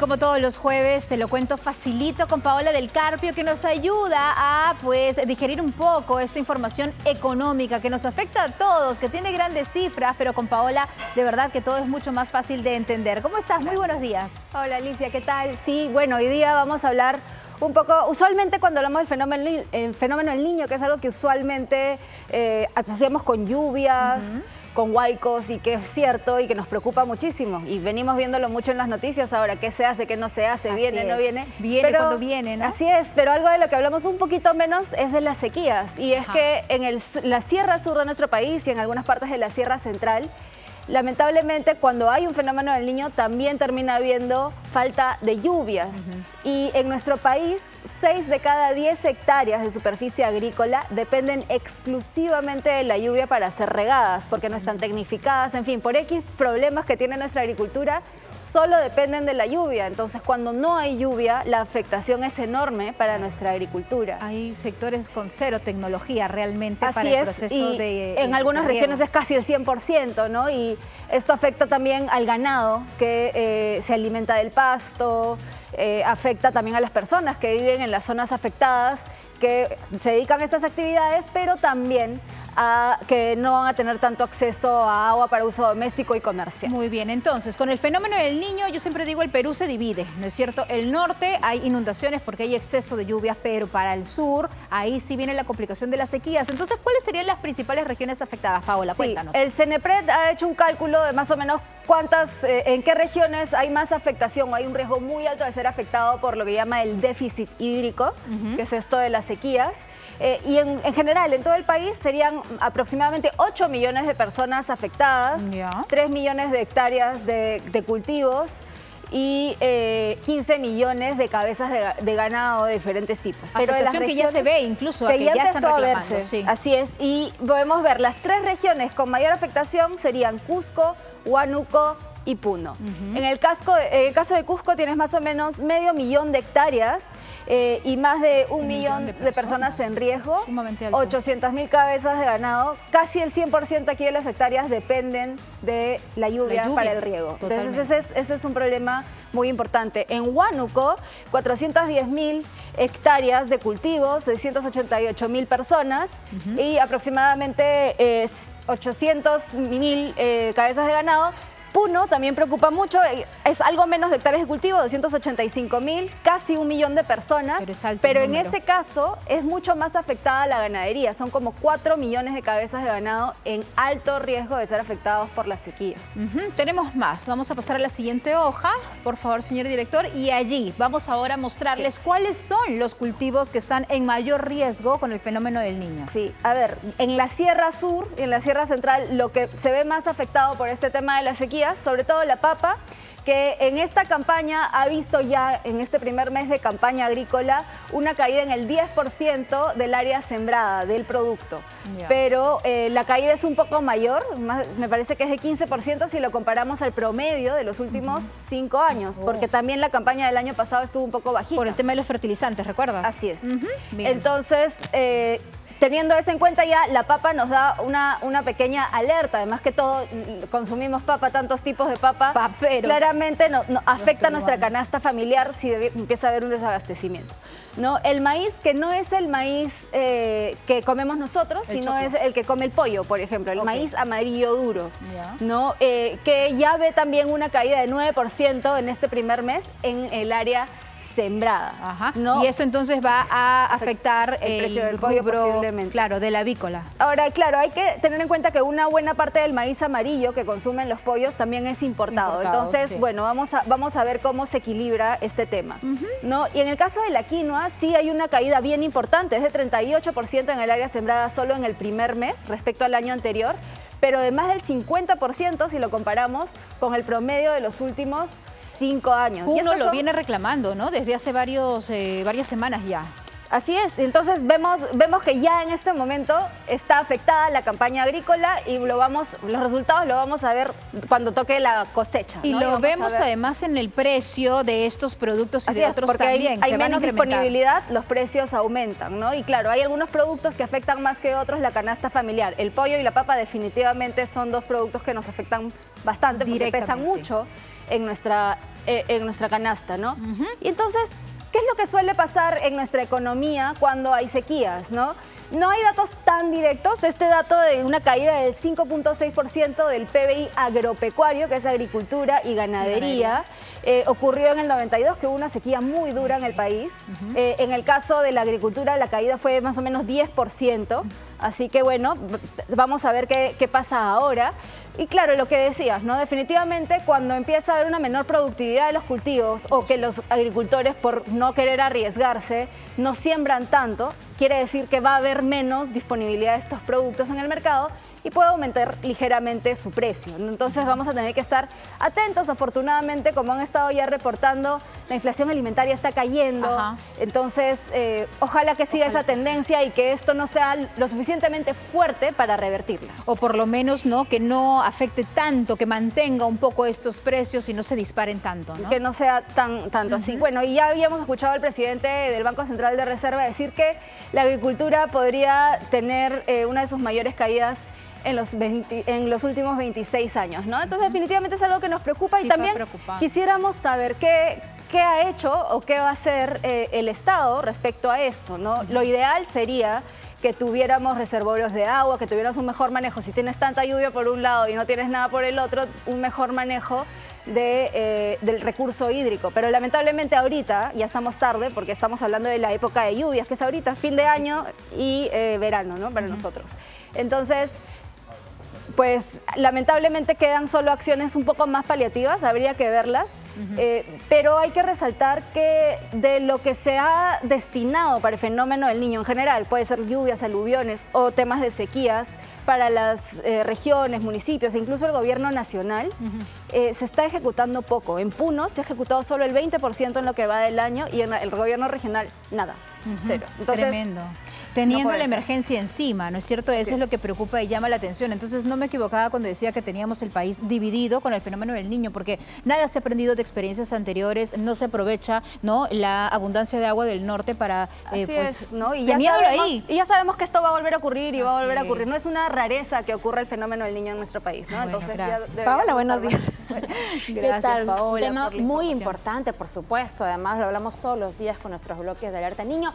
Como todos los jueves, te lo cuento facilito con Paola del Carpio, que nos ayuda a digerir un poco esta información económica que nos afecta a todos, que tiene grandes cifras, pero con Paola de verdad que todo es mucho más fácil de entender. ¿Cómo estás? Muy buenos días. Hola Alicia, ¿qué tal? Sí, bueno, hoy día vamos a hablar un poco, usualmente cuando hablamos del fenómeno del niño, que es algo que usualmente asociamos con lluvias, con huaicos, y que es cierto y que nos preocupa muchísimo. Y venimos viéndolo mucho en las noticias ahora, qué se hace, qué no se hace, viene, no viene. Viene cuando viene, ¿no? Así es, pero algo de lo que hablamos un poquito menos es de las sequías. Y es que en la Sierra Sur de nuestro país y en algunas partes de la Sierra Central, lamentablemente, cuando hay un fenómeno del niño, también termina habiendo falta de lluvias. Y en nuestro país, 6 de cada 10 hectáreas de superficie agrícola dependen exclusivamente de la lluvia para ser regadas, porque no están tecnificadas, en fin, por X problemas que tiene nuestra agricultura, solo dependen de la lluvia. Entonces, cuando no hay lluvia, la afectación es enorme para nuestra agricultura. Hay sectores con cero tecnología realmente Así para el es, proceso y de en algunas regiones es casi el 100%, ¿no? Y esto afecta también al ganado que se alimenta del pasto, afecta también a las personas que viven en las zonas afectadas, que se dedican a estas actividades, pero también a que no van a tener tanto acceso a agua para uso doméstico y comercial. Muy bien, entonces, con el fenómeno del niño, yo siempre digo, el Perú se divide, ¿no es cierto? El norte hay inundaciones porque hay exceso de lluvias, pero para el sur, ahí sí viene la complicación de las sequías. Entonces, ¿cuáles serían las principales regiones afectadas, Paola? Sí, Cuéntanos. el CENEPRED ha hecho un cálculo de más o menos en qué regiones hay más afectación, hay un riesgo muy alto de ser afectado por lo que llama el déficit hídrico, que es esto de las sequías. Y en general, en todo el país serían aproximadamente 8 millones de personas afectadas, 3 millones de hectáreas de cultivos y 15 millones de cabezas de ganado de diferentes tipos. Pero afectación que ya se ve incluso, que ya están empezó a reclamando, verse, sí. Así es, y podemos ver las 3 regiones con mayor afectación serían Cusco, Huánuco y Puno. En el caso de Cusco tienes más o menos medio millón de hectáreas y más de un millón de personas en riesgo, 800.000 cabezas de ganado, casi el 100% aquí de las hectáreas dependen de la lluvia para el riego. Totalmente. Entonces ese es un problema muy importante. En Huánuco, 410.000 hectáreas de cultivos, 688.000 personas y aproximadamente 800.000 cabezas de ganado. Puno también preocupa mucho, es algo menos de hectáreas de cultivo, 285.000, casi 1 millón de personas, pero en ese caso es mucho más afectada la ganadería, son como 4 millones de cabezas de ganado en alto riesgo de ser afectados por las sequías. Tenemos más, vamos a pasar a la siguiente hoja, por favor, señor director, y allí vamos ahora a mostrarles cuáles son los cultivos que están en mayor riesgo con el fenómeno del niño. Sí, a ver, en la Sierra Sur y en la Sierra Central lo que se ve más afectado por este tema de la sequía, sobre todo la papa, que en esta campaña ha visto ya, en este primer mes de campaña agrícola, una caída en el 10% del área sembrada, del producto. Pero la caída es un poco mayor, me parece que es de 15% si lo comparamos al promedio de los últimos 5 años, porque también la campaña del año pasado estuvo un poco bajita. Por el tema de los fertilizantes, ¿recuerdas? Así es. Entonces, teniendo eso en cuenta, ya la papa nos da una pequeña alerta. Además que todo, consumimos papa, tantos tipos de papa. Paperos. Claramente afecta nuestra canasta familiar si empieza a haber un desabastecimiento, ¿no? El maíz, que no es el maíz que comemos nosotros, sino es el que come el pollo, por ejemplo. El maíz amarillo duro, ¿no? Que ya ve también una caída de 9% en este primer mes en el área sembrada. ¿No? Y eso entonces va a afectar el precio del pollo posiblemente. Claro, de la avícola. Ahora, claro, hay que tener en cuenta que una buena parte del maíz amarillo que consumen los pollos también es importado. Entonces, bueno, vamos a ver cómo se equilibra este tema, ¿no? Y en el caso de la quinoa, sí hay una caída bien importante, es de 38% en el área sembrada solo en el primer mes respecto al año anterior, pero de más del 50% si lo comparamos con el promedio de los últimos 5 años. Uno lo viene reclamando, ¿no? Desde hace varias semanas ya. Así es, entonces vemos que ya en este momento está afectada la campaña agrícola y los resultados lo vamos a ver cuando toque la cosecha, ¿no? Y lo vemos además en el precio de estos productos y de otros también. Hay menos disponibilidad, los precios aumentan, ¿no? Y claro, hay algunos productos que afectan más que otros la canasta familiar. El pollo y la papa definitivamente son dos productos que nos afectan bastante porque pesan mucho en nuestra canasta, ¿no? Y entonces, ¿qué es lo que suele pasar en nuestra economía cuando hay sequías, no? No hay datos tan directos. Este dato de una caída del 5.6% del PBI agropecuario, que es agricultura y ganadería, ocurrió en el 92, que hubo una sequía muy dura en el país. En el caso de la agricultura, la caída fue más o menos 10%. Así que bueno, vamos a ver qué pasa ahora. Y claro, lo que decías, ¿no? Definitivamente cuando empieza a haber una menor productividad de los cultivos o que los agricultores por no querer arriesgarse no siembran tanto, quiere decir que va a haber menos disponibilidad de estos productos en el mercado y puede aumentar ligeramente su precio, ¿no? Entonces vamos a tener que estar atentos. Afortunadamente, como han estado ya reportando, la inflación alimentaria está cayendo. Entonces, ojalá que siga esa tendencia y que esto no sea lo suficientemente fuerte para revertirla. O por lo menos, ¿no?, que no afecte tanto, que mantenga un poco estos precios y no se disparen tanto, ¿no? Que no sea tanto así. Bueno, y ya habíamos escuchado al presidente del Banco Central de Reserva decir que la agricultura podría tener una de sus mayores caídas en los últimos 26 años, ¿no? Entonces definitivamente es algo que nos preocupa y también quisiéramos saber qué ha hecho o qué va a hacer el Estado respecto a esto, ¿no? Lo ideal sería que tuviéramos reservorios de agua, que tuviéramos un mejor manejo. Si tienes tanta lluvia por un lado y no tienes nada por el otro, un mejor manejo del recurso hídrico. Pero lamentablemente ahorita ya estamos tarde porque estamos hablando de la época de lluvias, que es ahorita, fin de año y verano, ¿no?, para nosotros. Entonces, pues lamentablemente quedan solo acciones un poco más paliativas, habría que verlas, pero hay que resaltar que de lo que se ha destinado para el fenómeno del Niño en general, puede ser lluvias, aluviones o temas de sequías para las regiones, municipios e incluso el gobierno nacional, se está ejecutando poco. En Puno se ha ejecutado solo el 20% en lo que va del año y en el gobierno regional nada, cero. Entonces, tremendo. Teniendo la emergencia encima, ¿no es cierto? Eso es lo que preocupa y llama la atención. Entonces no me equivocaba cuando decía que teníamos el país dividido con el fenómeno del Niño, porque nada se ha aprendido de experiencias anteriores, no se aprovecha, ¿no?, la abundancia de agua del norte para, pues, ¿no? Y ya sabemos que esto va a volver a ocurrir y va a volver a ocurrir. No es una rareza que ocurra el fenómeno del Niño en nuestro país, ¿no? Bueno, entonces, Paola, buenos días. Gracias, ¿Qué tal? Paola, Un tema por la muy información. importante, por supuesto. Además, lo hablamos todos los días con nuestros bloques de Alerta Niño.